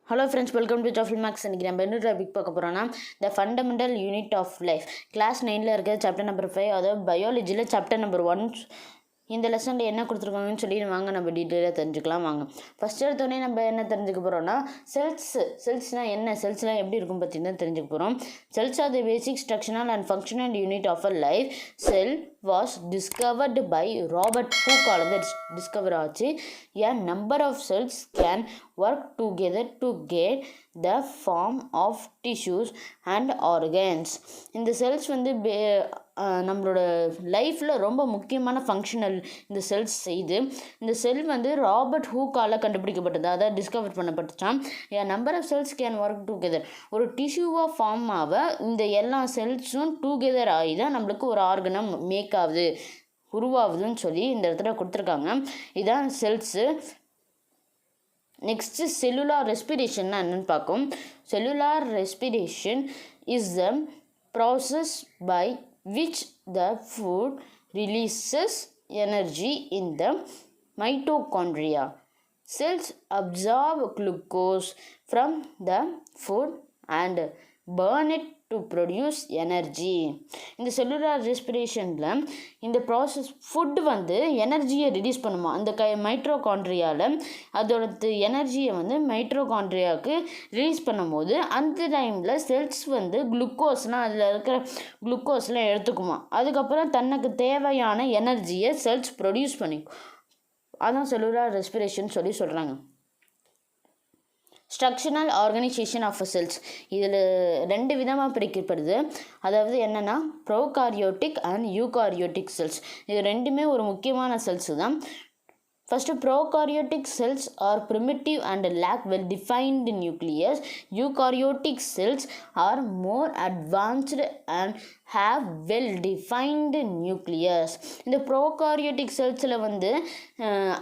Hello friends, welcome to Joffrey Max. இன்னைக்கு நம்ம என்ன டாபிக் பார்க்க போறோம்னா the fundamental unit of life. Class 9ல இருக்க சாப்டர் நம்பர் 5, அதாவது பயாலஜியில் சாப்டர் நம்பர் 1. இந்த லெசனில் என்ன கொடுத்துருக்காங்கன்னு சொல்லி வாங்க நம்ம டீட்டெயிலாக தெரிஞ்சுக்கலாம். வாங்க ஃபஸ்ட் எடுத்தோடனே நம்ம என்ன தெரிஞ்சுக்க போகிறோம்னா செல்ஸ்னால் என்ன, செல்ஸ்லாம் எப்படி இருக்கும் பார்த்தீங்கன்னா தெரிஞ்சுக்க போகிறோம். Cells are the basic structural and functional unit of a life. Cell was discovered by Robert Hooke ஆனது டிஸ்கவர் ஆச்சு. A number of cells can work together to get the form of tissues and organs. இந்த cells வந்து நம்மளோட லைஃப்பில் ரொம்ப முக்கியமான functional இந்த cells செய்து. இந்த செல் வந்து ராபர்ட் ஹூக்கால் கண்டுபிடிக்கப்பட்டது, அதாவது டிஸ்கவர் பண்ணப்பட்டுச்சான். A number of cells can work together, ஒரு டிஷ்யூவாக ஃபார்ம் ஆக இந்த எல்லா செல்ஸும் டுகெதர் ஆகி தான் நம்மளுக்கு ஒரு ஆர்கனம் மேக் ஆகுது, உருவாகுதுன்னு சொல்லி இந்த இடத்துல கொடுத்துருக்காங்க. இதுதான் செல்ஸு. நெக்ஸ்ட்டு செல்லுலார் ரெஸ்பிரேஷன்னா என்னென்னு பார்க்கும். Cellular respiration is the process by which the food releases energy in the mitochondria. Cells absorb glucose from the food and burn it to produce energy. இந்த செல்லுலார் ரெஸ்பிரேஷனில் இந்த ப்ராசஸ் ஃபுட்டு வந்து எனர்ஜியை release பண்ணுமா அந்த மைட்ரோகாண்ட்ரியாவில். அதோட எனர்ஜியை வந்து மைட்ரோகாண்ட்ரியாவுக்கு ரிலீஸ் பண்ணும்போது அந்த டைமில் செல்ஸ் வந்து குளுக்கோஸ்லாம் அதில் இருக்கிற குளுக்கோஸ்லாம் எடுத்துக்குமா. அதுக்கப்புறம் தனக்கு தேவையான எனர்ஜியை செல்ஸ் ப்ரொடியூஸ் பண்ணிக்கும். அதான் செல்லுலார் ரெஸ்பிரேஷன் சொல்லி சொல்கிறாங்க. ஸ்ட்ரக்சரல் ஆர்கனைசேஷன் ஆஃப் செல்ஸ் இதில் ரெண்டு விதமாக பிரிக்கப்படுது. அதாவது என்னென்னா ப்ரோகாரியோட்டிக் அண்ட் யூகாரியோட்டிக் செல்ஸ். இது ரெண்டுமே ஒரு முக்கியமான செல்ஸ் தான். First prokaryotic cells are primitive and lack well defined nucleus. Eukaryotic cells are more advanced and have well defined nucleus. இந்த ப்ரோகாரியோட்டிக் செல்ஸில் வந்து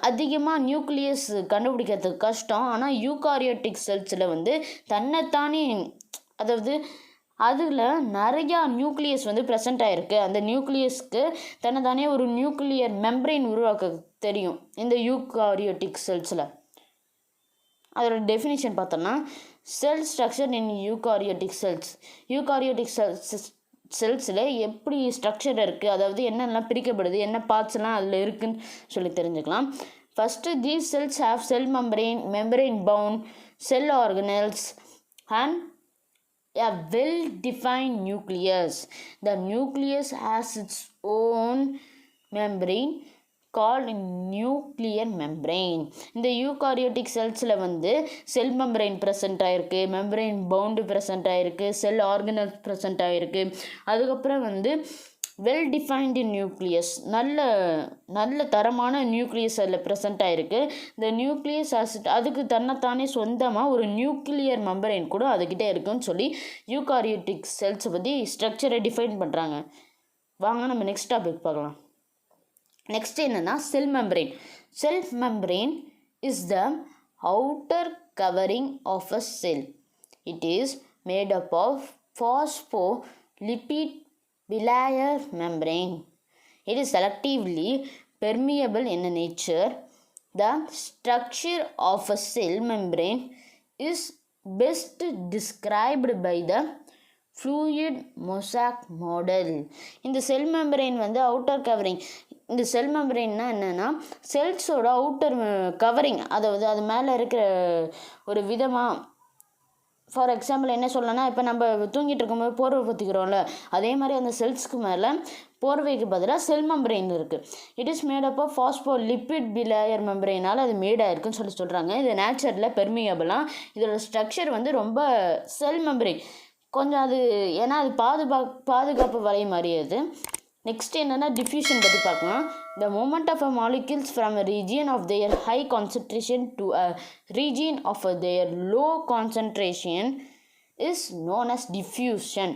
அதிகமாக நியூக்ளியஸ் கண்டுபிடிக்கிறதுக்கு கஷ்டம். ஆனால் யூகாரியோட்டிக் செல்ஸில் வந்து தன்னைத்தானே, அதாவது அதில் நிறையா நியூக்ளியஸ் வந்து ப்ரெசென்ட் ஆகிருக்கு. அந்த நியூக்ளியஸ்க்கு தன்னைத்தானே ஒரு நியூக்ளியர் மெம்பரெயின் உருவாக்க தெரியும் இந்த யூகாரியோட்டிக் செல்ஸில். அதோட டெஃபினிஷன் பார்த்தோம்னா, செல் ஸ்ட்ரக்சர் இன் யூகாரியோட்டிக் செல்ஸ். யூகாரியோட்டிக் செல்ஸில் எப்படி ஸ்ட்ரக்சர் இருக்குது, அதாவது என்னெல்லாம் பிரிக்கப்படுது, என்ன பார்ட்ஸ்லாம் அதில் இருக்குதுன்னு சொல்லி தெரிஞ்சுக்கலாம். First these cells have cell membrane bound cell organelles and a well-defined nucleus. The nucleus has its own membrane called nuclear membrane. இந்த யூகாரியோட்டிக் செல்ஸில் வந்து செல் மெம்பரெயின் ப்ரெசென்ட் ஆகிருக்கு, மெம்பரெயின் பவுண்டு ப்ரெசென்ட் ஆகிருக்கு, செல் ஆர்கனல்ஸ் ப்ரெசென்ட் ஆகிருக்கு. அதுக்கப்புறம் வந்து வெல் டிஃபைன்டு நியூக்ளியஸ், நல்ல தரமான nucleus அதில் ப்ரெசென்ட் ஆகிருக்கு. இந்த நியூக்ளியஸ் அதுக்கு தன்னைத்தானே சொந்தமாக ஒரு நியூக்ளியர் மெம்பரைன் கூட அதுக்கிட்டே இருக்குன்னு சொல்லி யூகாரியோட்டிக் செல்ஸை பற்றி ஸ்ட்ரக்சரை டிஃபைன் பண்ணுறாங்க. வாங்க நம்ம நெக்ஸ்ட் டாபிக் பார்க்கலாம். நெக்ஸ்ட் என்னென்னா cell membrane. Cell membrane is the outer covering of a cell. It is made up of phospholipid bilayer membrane. It is selectively permeable in nature. The structure of a cell membrane is best described by the fluid mosaic model. இந்த செல் membrane வந்து outer covering. இந்த செல் மெம்பரெயின்னா என்னென்னா செல்ஸோட outer covering, அதாவது அது மேலே இருக்கிற ஒரு விதமாக. ஃபார் எக்ஸாம்பிள் என்ன சொல்லலாம்னா, இப்போ நம்ம தூங்கிட்டு இருக்கும்போது போர்வை பற்றிக்கிறோம்ல, அதே மாதிரி அந்த செல்ஸ்க்கு மேலே போர்வைக்கு பதிலாக செல் மெம்பரெயின் இருக்குது. It is made up of phospholipid bilayer மெம்பரெயினால் அது மேடாக இருக்குன்னு சொல்கிறாங்க. இது நேச்சரில் பெர்மியபிளாக. இதோட ஸ்ட்ரக்சர் வந்து ரொம்ப செல் மெம்பரெயின் கொஞ்சம் அது, ஏன்னா அது பாதுகாப்பு வரை மாறியது. நெக்ஸ்ட் என்னென்னா டிஃப்யூஷன் பற்றி பார்க்கலாம். The movement of a molecules from a region of their high concentration to a region of their low concentration is known as diffusion.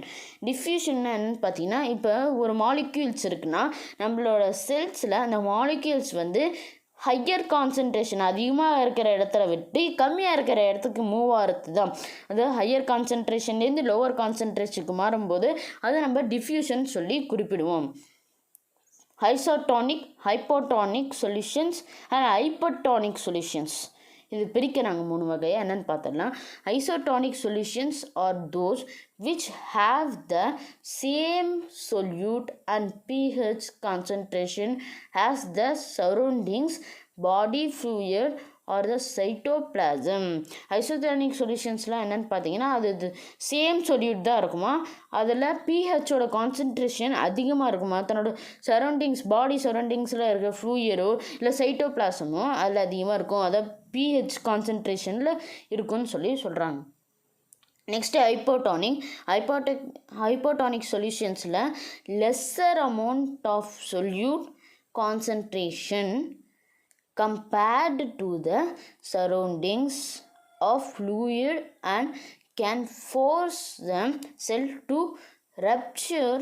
டிஃப்யூஷன்னா என்னன்னு பார்த்தீங்கன்னா, இப்போ ஒரு மாலிக்யூல்ஸ் இருக்குன்னா நம்மளோட செல்ஸில் அந்த மாலிக்யூல்ஸ் வந்து ஹையர் கான்சன்ட்ரேஷன் அதிகமாக இருக்கிற இடத்துல விட்டு கம்மியாக இருக்கிற இடத்துக்கு மூவ் ஆகிறது தான். அதாவது ஹையர் கான்சன்ட்ரேஷன்லேருந்து லோவர் கான்சன்ட்ரேஷனுக்கு மாறும்போது அதை நம்ம டிஃப்யூஷன் சொல்லி குறிப்பிடுவோம். Isotonic, hypotonic solutions and hypertonic solutions. இது பிரிக்கிறாங்க 3 வகையாக. என்னென்னு பார்த்தோம்னா, isotonic solutions are those which have the same solute and pH concentration as the surroundings body fluid or the cytoplasm. Isotonic சொல்யூஷன்ஸ்லாம் என்னென்னு பார்த்தீங்கன்னா, அது சேம் சொல்யூட் தான் இருக்குமா, அதில் பிஹெச்சோட கான்சன்ட்ரேஷன் அதிகமாக இருக்குமா, தன்னோட சரௌண்டிங்ஸ் பாடி சரௌண்டிங்ஸில் இருக்கிற ஃப்ளூயிடோ இல்லை சைட்டோபிளாசமோ அதில் அதிகமாக இருக்கும், அதை பிஹெச் கான்சன்ட்ரேஷனில் இருக்குன்னு சொல்கிறாங்க. நெக்ஸ்ட்டு ஹைப்போடானிக் சொல்யூஷன்ஸில் lesser amount of solute concentration compared to the surroundings of fluid and can force the cell to rupture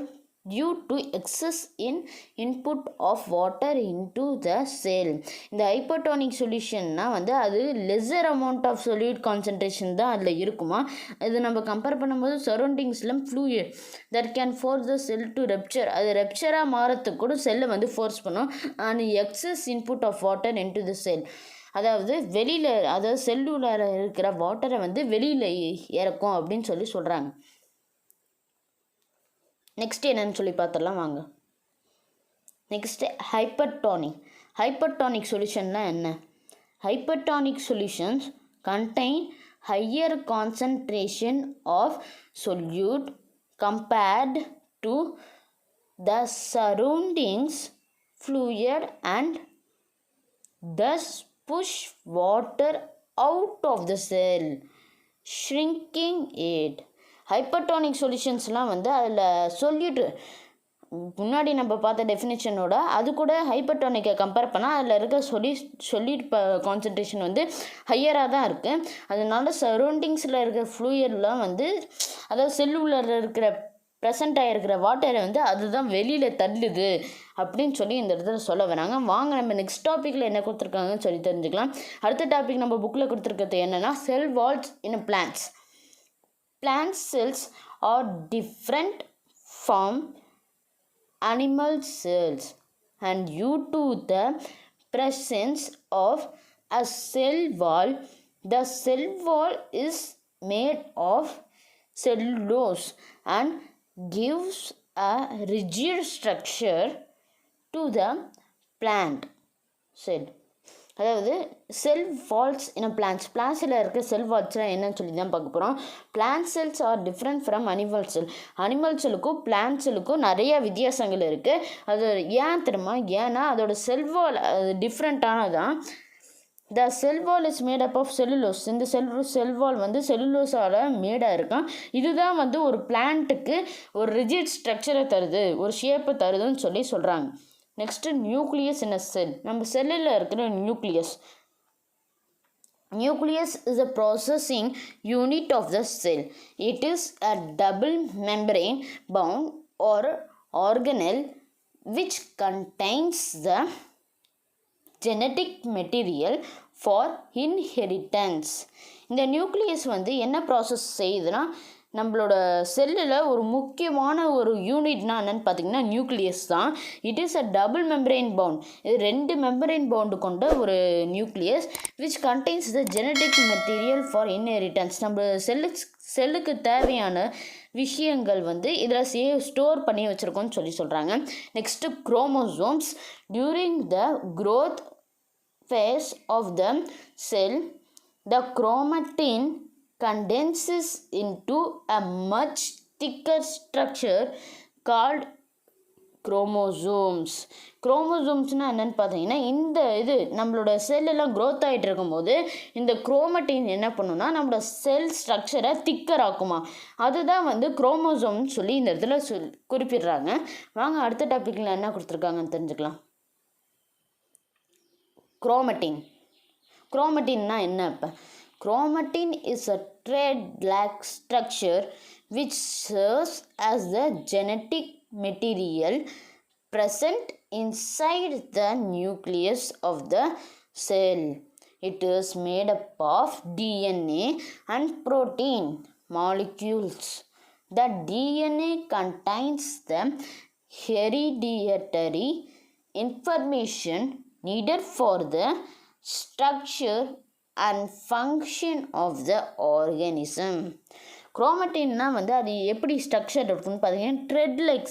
due to excess in input of water into the cell. இந்த hypotonic சொல்யூஷன்னா அது lesser amount of solute concentration தான் அதில் இருக்குமா. இது நம்ம compare பண்ணும்போது சரௌண்டிங்ஸில் fluid that can force the cell to rupture, அது ரப்சராக மாறத்துக்கு கூட செல்லை ஃபோர்ஸ் பண்ணும். And excess input of water into the cell, அதாவது வெளியில், அதாவது செல்லுலார இருக்கிற வாட்டரை வெளியில் இறக்கும் அப்படின்னு சொல்கிறாங்க. நெக்ஸ்ட் என்னன்னு பார்த்துடலாம் வாங்க. நெக்ஸ்ட்டு ஹைப்பர்டானிக் சொல்யூஷன்னா என்ன? Hypertonic solutions contain higher concentration of solute compared to the surroundings fluid and thus push water out of the cell, shrinking it. Hypertonic சொல்யூஷன்ஸ்லாம் அதில் சொல்யூட் முன்னாடி நம்ம பார்த்த டெஃபினேஷனோட அது கூட ஹைப்பர்டானிக்கை கம்பேர் பண்ணால் அதில் இருக்க சொல்யூட் கான்சன்ட்ரேஷன் ஹையராக தான் இருக்குது. அதனால சரௌண்டிங்ஸில் இருக்கிற ஃப்ளூயிட்லாம் அதாவது செல்லுலர் இருக்கிற ப்ரெசண்ட் ஆகிருக்கிற வாட்டரை அதுதான் வெளியில் தள்ளுது அப்படின்னு இந்த இடத்துல சொல்ல வராங்க. வாங்க நம்ம நெக்ஸ்ட் டாப்பிக்கில் என்ன கொடுத்துருக்காங்கன்னு தெரிஞ்சுக்கலாம். அடுத்த டாபிக் நம்ம புக்கில் கொடுத்துருக்கிறது என்னென்னா cell walls in plants. Plant cells are different from animal cells and due to the presence of a cell wall, the cell wall is made of cellulose and gives a rigid structure to the plant cell. அதாவது செல் walls இன் பிளான்ட்ஸில் இருக்க செல் வால்ஸ்லாம் என்னன்னு தான் பார்க்க போகிறோம். Plant cells are different from animal cell. Animal செல்லுக்கும் plant செல்லுக்கும் நிறைய வித்தியாசங்கள் இருக்குது. அது ஏன் தெரியுமா? ஏன்னா அதோட செல் வால் டிஃப்ரெண்ட்டானதான். The cell wall is made up of cellulose. இந்த செல் வால் செல்லுலோஸால் மேடாக இருக்கும். இதுதான் ஒரு பிளான்ட்டுக்கு ஒரு ரிஜிட் ஸ்ட்ரக்சரை தருது, ஒரு ஷேப்பை தருதுன்னு சொல்கிறாங்க. நெக்ஸ்ட்டு நியூக்ளியஸ் இன் அ செல். நம்ம செல்லில் இருக்கிற nucleus is a processing unit of the cell. It is a double membrane bound or organelle which contains the genetic material for inheritance. இந்த நியூக்ளியஸ் என்ன ப்ராசஸ் செய்யுதுன்னா, நம்மளோட செல்லில் ஒரு முக்கியமான ஒரு யூனிட்னா என்னென்னு பார்த்தீங்கன்னா நியூக்ளியஸ் தான். It is a double membrane bound. இது 2 மெம்பரைன் பவுண்டு கொண்ட ஒரு nucleus which contains the genetic material for inheritance. நம்ம செல்லுக்கு தேவையான விஷயங்கள் இதில் ஸ்டோர் பண்ணி வச்சுருக்கோன்னு சொல்கிறாங்க. Next chromosomes. During the growth phase of the cell, the chromatin condenses into a much thicker structure called chromosomes. குரோமோசோம்ஸ்னால் என்னென்னு பார்த்தீங்கன்னா, இது நம்மளோட செல்லெல்லாம் க்ரோத் ஆகிட்டு இருக்கும்போது இந்த குரோமட்டின் என்ன பண்ணுன்னா நம்மளோட செல் ஸ்ட்ரக்சரை திக்கர் ஆக்குமா. அதுதான் குரோமோசோம்னு இந்த இடத்துல குறிப்பிடுறாங்க. வாங்க அடுத்த டாப்பிக்கில் என்ன கொடுத்துருக்காங்கன்னு தெரிஞ்சுக்கலாம். குரோமட்டின்னா என்ன? இப்போ chromatin is a thread-like structure which serves as the genetic material present inside the nucleus of the cell. It is made up of DNA and protein molecules. The DNA contains the hereditary information needed for the structure and function of the organism. குரோமட்டின்னா வந்து அது எப்படி structure இருக்குன்னு பார்த்தீங்கன்னா thread like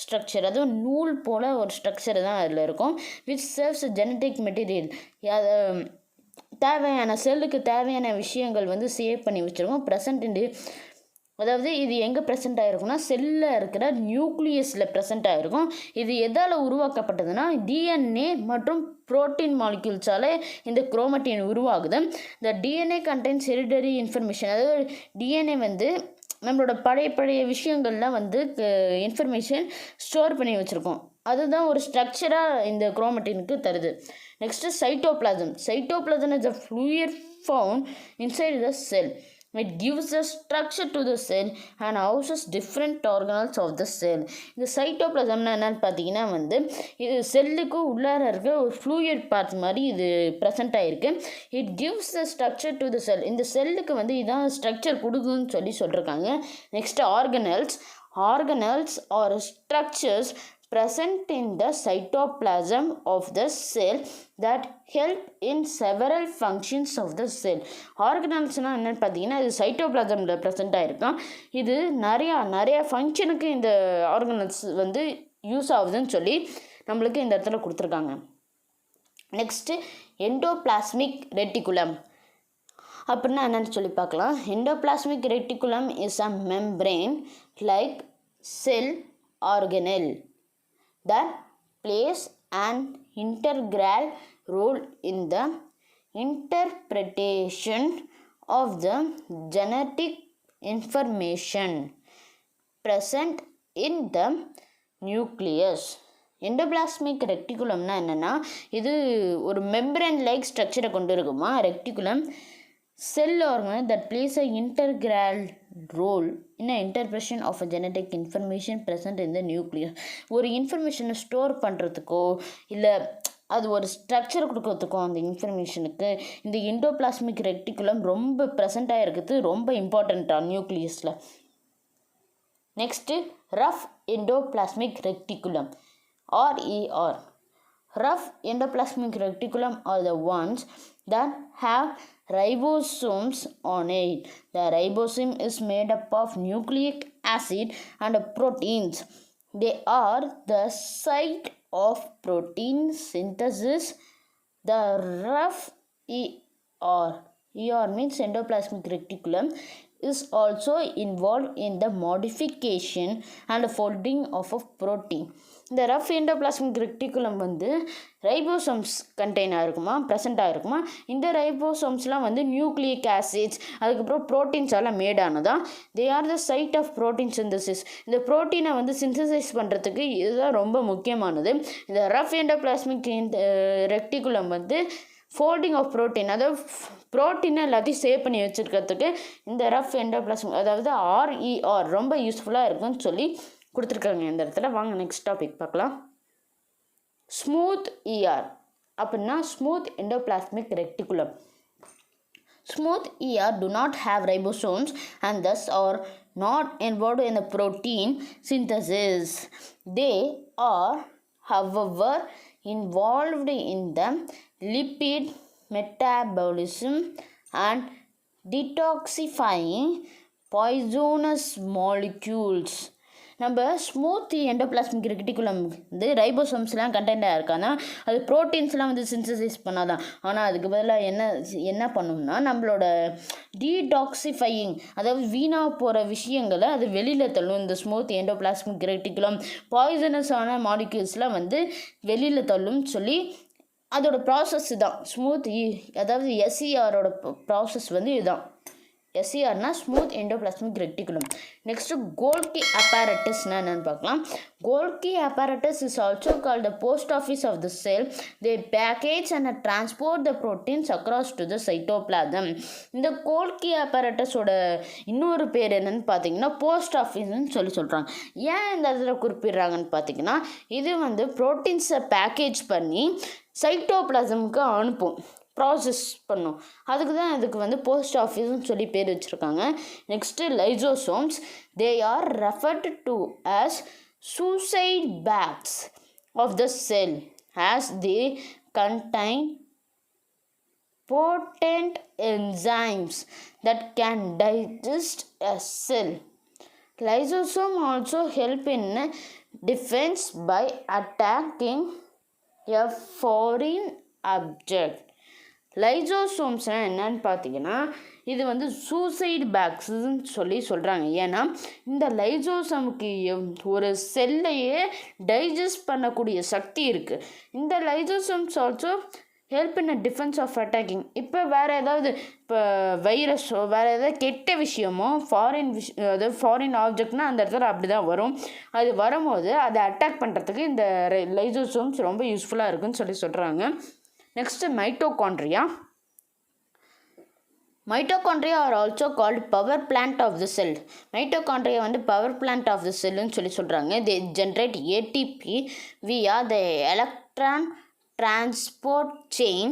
structure, அதுவும் நூல் போல் ஒரு structure தான் அதில் இருக்கும். விச் சர்வ்ஸ் ஜெனட்டிக் மெட்டீரியல், அதை தேவையான செல்லுக்கு தேவையான விஷயங்கள் வந்து சேவ் பண்ணி வச்சுருக்கோம். ப்ரெசன்ட் இன், அதாவது இது எங்கே ப்ரெசென்ட் ஆகிருக்குன்னா செல்லில் இருக்கிற நியூக்ளியஸில் ப்ரெசென்ட் ஆகிருக்கும். இது எதால் உருவாக்கப்பட்டதுன்னா டிஎன்ஏ மற்றும் புரோட்டீன் மாலிக்யூல்ஸால் இந்த குரோமட்டின் உருவாகுது. இந்த டிஎன்ஏ கண்டென்ட்ஸ் ஹெரிடரி இன்ஃபர்மேஷன், அதாவது டிஎன்ஏ வந்து நம்மளோட பழைய விஷயங்கள்லாம் வந்து இன்ஃபர்மேஷன் ஸ்டோர் பண்ணி வச்சுருக்கோம். அதுதான் ஒரு ஸ்ட்ரக்சராக இந்த குரோமட்டினுக்கு தருது. Next cytoplasm. Cytoplasm is a fluid found inside the sell. It gives a structure to the cell and houses different organelles of the cell. இந்த சைட்டோபிளாசம்னா என்னன்னு பார்த்தீங்கன்னா வந்து இது செல்லுக்கு உள்ளார இருக்க ஒரு ஃப்ளூயிட் பார்ட் மாதிரி இது ப்ரெசென்ட் ஆகிருக்கு. It gives the structure to the cell. இந்த செல்லுக்கு வந்து இதான் ஸ்ட்ரக்சர் கொடுக்குன்னு சொல்லியிருக்காங்க. Next organelles are structures present in the cytoplasm of the cell that help in several functions of the cell. ஆர்கனல்ஸ்னால் என்னென்னு பார்த்தீங்கன்னா இது சைட்டோபிளாசமில் ப்ரெசென்ட் ஆகிருக்கும். இது நிறையா ஃபங்க்ஷனுக்கு இந்த ஆர்கனல்ஸ் வந்து யூஸ் ஆகுதுன்னு சொல்லி நம்மளுக்கு இந்த இடத்துல கொடுத்துருக்காங்க. நெக்ஸ்ட்டு எண்டோபிளாஸ்மிக் ரெட்டிகுலம் அப்படின்னா என்னென்னு சொல்லி பார்க்கலாம். Endoplasmic reticulum is a membrane like sell organelle that plays an integral role in the interpretation of the genetic information present in the nucleus. Endoplasmic ரெக்டிகுலம்னா என்னென்னா இது ஒரு மெம்பரேன் லைக் ஸ்ட்ரக்சரை கொண்டு இருக்குமா. Reticulum cell organ that plays an integral role in the interpretation of a genetic information present in the nucleus. ஒரு இன்ஃபர்மேஷனை store பண்ணுறதுக்கோ இல்லை அது ஒரு ஸ்ட்ரக்சர் கொடுக்கறதுக்கோ அந்த இன்ஃபர்மேஷனுக்கு இந்த எண்டோபிளாஸ்மிக் ரெக்டிகுலம் ரொம்ப ப்ரெசண்ட்டாக இருக்குது, ரொம்ப இம்பார்ட்டண்ட்டாக நியூக்ளியஸில். Next rough endoplasmic reticulum RER. Rough endoplasmic reticulum are the ones that have ribosomes on it. The ribosome is made up of nucleic acid and proteins. They are the site of protein synthesis. The rough ER means endoplasmic reticulum is also involved in the modification and folding of a protein. இந்த rough endoplasmic reticulum வந்து ribosomes கண்டெய்னாக இருக்குமா, ப்ரெசண்ட்டாக இருக்குமா. இந்த ரைபோசோம்ஸ்லாம் வந்து nucleic acids அதுக்கப்புறம் ப்ரோட்டீன்ஸால் மேடானதான். They are the site of protein synthesis. இந்த ப்ரோட்டீனை வந்து சிந்தசைஸ் பண்ணுறதுக்கு இதுதான் ரொம்ப முக்கியமானது. இந்த ரஃப் எண்டோபிளாஸ்மிக் ரெக்டிகுலம் வந்து ஃபோல்டிங் ஆஃப் ப்ரோட்டீன், அதாவது ப்ரோட்டீனை எல்லாத்தையும் சேவ் பண்ணி வச்சுருக்கிறதுக்கு இந்த ரஃப் எண்டோபிளாஸ்மிக் அதாவது RER ரொம்ப யூஸ்ஃபுல்லாக இருக்குன்னு சொல்லி கொடுத்துருக்காங்க இந்த இடத்துல. வாங்க நெக்ஸ்ட் டாபிக் பார்க்கலாம். ஸ்மூத் ER அப்படின்னா smooth endoplasmic reticulum. Smooth ER do not have ribosomes and thus are not involved in the protein synthesis. They are, however, involved in the lipid metabolism and detoxifying poisonous molecules. நம்ம smooth endoplasmic reticulum வந்து ரைபோசோம்ஸ்லாம் கண்டென்ட்டாக இருக்கான்னா அது ப்ரோட்டீன்ஸ்லாம் வந்து synthesise பண்ணாதான். ஆனால் அதுக்கு பதிலாக என்ன பண்ணும்னா நம்மளோட டீடாக்சிஃபையிங், அதாவது வீணாக போகிற விஷயங்களை அது வெளியில் தள்ளும். இந்த ஸ்மூத் எண்டோபிளாஸ்மிக் ரெக்டிகுலம் பாய்சனஸான மாலிக்யூல்ஸ்லாம் வந்து வெளியில் தள்ளும்னு சொல்லி அதோட ப்ராசஸ் தான் ஸ்மூத் அதாவது SERோட ப்ராசஸ் வந்து இதுதான். SERனா smooth endoplasmic reticulum. Next Golgi apparatusனா என்னென்னு பார்க்கலாம். கோல்கி apparatus is also called the post office of the cell. They package and transport the proteins across to the cytoplasm. இந்த கோல்கி apparatusோட இன்னொரு பேர் என்னென்னு பார்த்தீங்கன்னா போஸ்ட் ஆஃபீஸ்ன்னு சொல்கிறாங்க. ஏன் இந்த இடத்துல குறிப்பிடுறாங்கன்னு பார்த்தீங்கன்னா இது வந்து ப்ரோட்டீன்ஸை பேக்கேஜ் பண்ணி சைட்டோபிளாசமுக்கு அனுப்பும், ப்ராசஸ் பண்ணும். அதுக்கு தான் இதுக்கு வந்து போஸ்ட் ஆஃபீஸ்னு சொல்லி பேர் வச்சுருக்காங்க. Next lysosomes. They are referred to as suicide bags of the cell as they contain potent enzymes that can digest a cell. Lysosome also help in defense by attacking a foreign object. லைசோசோம்ஸ்னால் என்னன்னு பார்த்தீங்கன்னா இது வந்து suicide பேக்ஸ்ன்னு சொல்கிறாங்க. ஏன்னா இந்த லைசோசோமுக்கு ஒரு செல்லையே digest பண்ணக்கூடிய சக்தி இருக்குது. இந்த lysosomes also help in a defence of attacking. இப்போ வேறு ஏதாவது இப்போ வைரஸோ வேறு ஏதாவது கெட்ட விஷயமோ அதாவது ஃபாரின் ஆப்ஜெக்ட்னால் அந்த இடத்துல அப்படி தான் வரும். அது வரும்போது அதை அட்டாக் பண்ணுறதுக்கு இந்த லைசோசோம்ஸ் ரொம்ப யூஸ்ஃபுல்லாக இருக்குன்னு சொல்கிறாங்க. Next mitochondria. Mitochondria are also called power plant of the cell. Mitochondria வந்து பவர் பிளான்ட் ஆஃப் த செல்லுன்னு சொல்கிறாங்க. They generate ATP via the electron transport chain.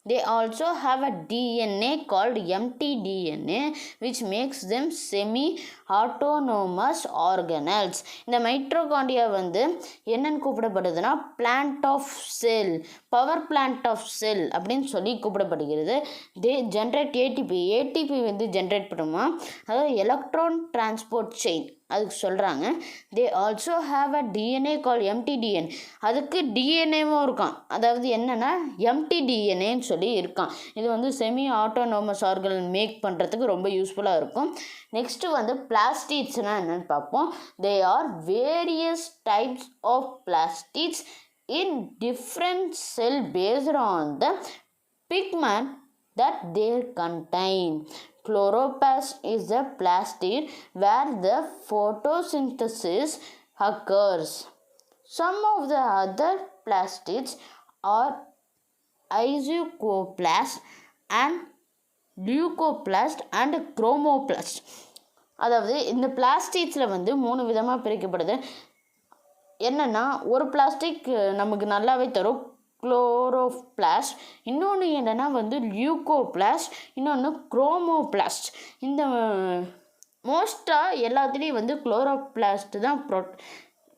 They also have a DNA called mtDNA which makes them semi-autonomous organelles. இந்த mitochondria வந்து என்னன்னு கூப்பிடப்படுதுன்னா plant of cell, power plant of cell அப்படின்னு கூப்பிடப்படுகிறது. They generate ATP வந்து generate பண்ணுமா, அதாவது electron transport chain அதுக்கு சொல்கிறாங்க. They also have a DNA call mtDNA. அதுக்கு டிஎன்ஏவும் இருக்கான், அதாவது என்னென்னா mtDNAன்னு இருக்கான். இது வந்து செமி ஆட்டோனோமஸ் ஆர்கன் மேக் பண்ணுறதுக்கு ரொம்ப யூஸ்ஃபுல்லாக இருக்கும். நெக்ஸ்ட்டு வந்து பிளாஸ்டிட்ஸ்னால் என்னென்னு பார்ப்போம். They are various types of plastids in different cell based on the pigment that they contain. Chloroplast is the plastid where the photosynthesis occurs. Some of the other plastids are isocoplast and leucoplast and chromoplast. அதாவது இந்த பிளாஸ்டிக்ஸில் வந்து 3 விதமாக பிரிக்கப்படுது. என்னென்னா ஒரு plastic நமக்கு நல்லாவே தரும் chloroplast, இன்னொன்று என்னென்னா வந்து லியூகோபிளாஸ்ட், இன்னொன்று குரோமோபிளாஸ்ட். இந்த மோஸ்ட்டாக எல்லாத்துலேயும் வந்து குளோரோபிளாஸ்ட் தான்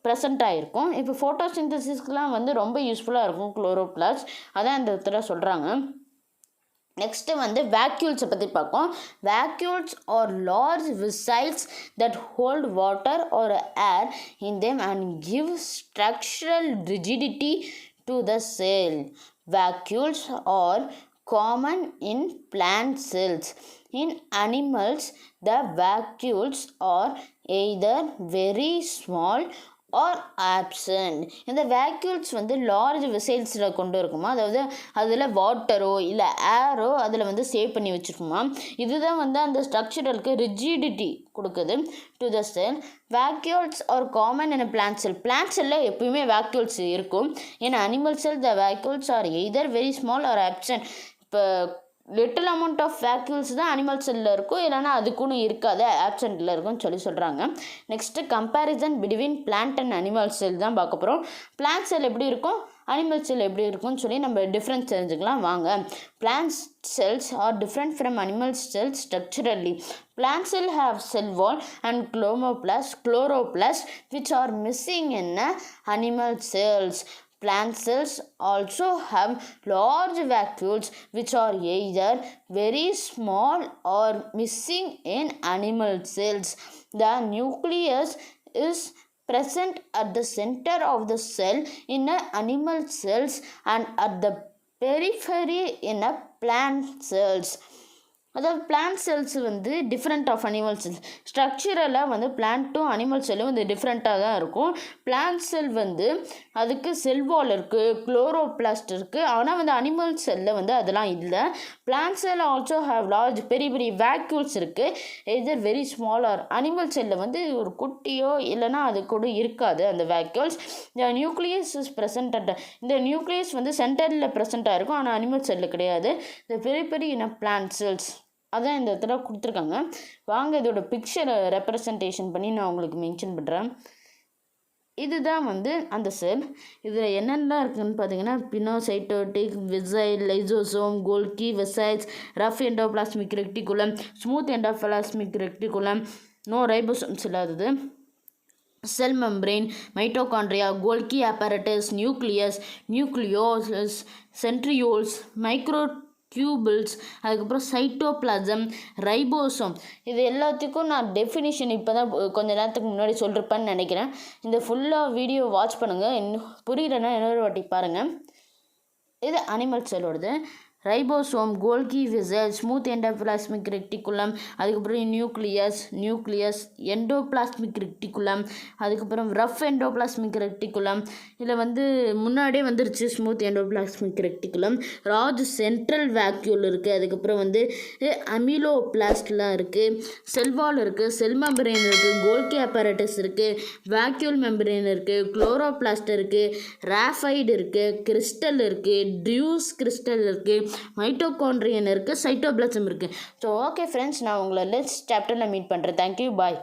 ப்ரெசண்ட் ஆகிருக்கும். இப்போ ஃபோட்டோசிந்தசிஸ்க்கெலாம் வந்து ரொம்ப யூஸ்ஃபுல்லாக இருக்கும் குளோரோபிளாஸ்ட், அதான் இந்த இடத்துல சொல்கிறாங்க. நெக்ஸ்ட்டு வந்து வேக்யூல்ஸை பற்றி பார்ப்போம். Vacuoles are large vessels that hold water or air in them and give structural rigidity to the cell. Vacuoles are common in plant cells. In animals, the vacuoles are either very small or absent. இந்த vacuoles வந்து large வெசல்ஸில் கொண்டு இருக்குமா, அதாவது அதில் வாட்டரோ இல்லை aero அதில் வந்து சேவ் பண்ணி வச்சுருக்குமா. இதுதான் வந்து அந்த ஸ்ட்ரக்சரலுக்கு ரிஜிடிட்டி கொடுக்குது to the cell. Vacuoles are common in plant cell. Plant செல்லில் எப்பயுமே வேக்யூல்ஸ் இருக்கும். ஏன்னா animal cell the vacuoles are either very small or absent. இப்போ லிட்டில் அமௌண்ட் ஆஃப் வேக்யூல்ஸ் தான் அனிமல் செல்லில் இருக்கும், இல்லைனா அதுக்குன்னு இருக்காது, ஆப்சென்ட்டில் இருக்கும்னு சொல்கிறாங்க. Next comparison between plant and animal cell தான் பார்க்க போகிறோம். பிளான்ட் செல் எப்படி இருக்கும், அனிமல் செல் எப்படி இருக்கும்னு நம்ம டிஃப்ரென்ஸ் தெரிஞ்சுக்கலாம் வாங்க. Plant cells are different from animal cells structurally. Plant cell have cell wall and chloroplast which are missing in animal cells. Plant cells also have large vacuoles which are either very small or missing in animal cells. The nucleus is present at the center of the cell in animal cells and at the periphery in plant cells. அதாவது plant cells வந்து different of animal cells. ஸ்ட்ரக்சரலாக வந்து பிளான்ட்டும் animal செல்லும் வந்து டிஃப்ரெண்ட்டாக தான் இருக்கும். Plant செல் வந்து அதுக்கு செல்வால் இருக்குது, குளோரோபிளாஸ்ட் இருக்குது. ஆனால் வந்து அனிமல் செல்லில் வந்து அதெல்லாம் இல்லை. Plant sell also have large பெரிய பெரிய வேக்யூல்ஸ் இருக்குது. எதர் வெரி ஸ்மாலர். அனிமல் செல்லில் வந்து ஒரு குட்டியோ இல்லைனா அது கூட இருக்காது அந்த வேக்யூல்ஸ். இந்த நியூக்ளியஸ் இஸ் ப்ரெசன்ட் அட், இந்த நியூக்ளியஸ் வந்து சென்டரில் ப்ரெசண்ட்டாக இருக்கும், ஆனால் அனிமல் செல்லில் கிடையாது. இந்த பெரிய பெரிய பிளான்ட் செல்ஸ் அதான் இந்த இடத்துல கொடுத்துருக்காங்க. வாங்க இதோட பிக்சரை ரெப்ரசன்டேஷன் பண்ணி நான் உங்களுக்கு மென்ஷன் பண்ணுறேன். இதுதான் வந்து அந்த செல். இதில் என்னென்னலாம் இருக்குதுன்னு பார்த்தீங்கன்னா pinocytotic, vesicle, lysosome, Golgi, vesicles, rough endoplasmic reticulum, smooth endoplasmic reticulum, no ribosomes இல்லாதது, cell membrane, mitochondria, Golgi apparatus, nucleus, nucleolus, centrioles, microtubules, அதுக்கப்புறம் சைட்டோபிளாசம், ரைபோசோம். இது எல்லாத்துக்கும் நான் டெஃபினிஷன் இப்போ தான் கொஞ்ச நேரத்துக்கு முன்னாடி சொல்லிருப்பேன்னு நினைக்கிறேன். இந்த ஃபுல்லாக வீடியோ வாட்ச் பண்ணுங்கள். இன்னும் புரியலன்னா இன்னொரு வாட்டி பாருங்கள். இது அனிமல் செல்லோடது. Ribosome, Golgi vesicle, smooth endoplasmic reticulum, அதுக்கப்புறம் நியூக்ளியஸ், எண்டோபிளாஸ்மிக் ரெட்டிகுலம், அதுக்கப்புறம் ரஃப் எண்டோபிளாஸ்மிக் ரெட்டிகுலம். இதில் முன்னாடியே வந்துருச்சு smooth endoplasmic reticulum. Central vacuole இருக்குது. அதுக்கப்புறம் அமிலோபிளாஸ்ட்லாம் இருக்குது, செல்வால் இருக்குது, செல் மெம்பரேன் இருக்குது, கோல்கி அப்பரேட்டஸ் இருக்குது, வேக்யூல் மெம்பரேன் இருக்குது, குளோரோபிளாஸ்ட் இருக்குது, ராஃபைடு இருக்குது, கிறிஸ்டல் இருக்குது, டியூஸ் கிறிஸ்டல் இருக்குது, மைட்டோகாண்ட்ரியன் இருக்குது, சைட்டோபிளாசம் இருக்குது. ஸோ ஓகே ஃப்ரெண்ட்ஸ், நான் உங்களை நெக்ஸ்ட் சாப்டரில் மீட் பண்ணுறேன். தேங்க்யூ, பாய்.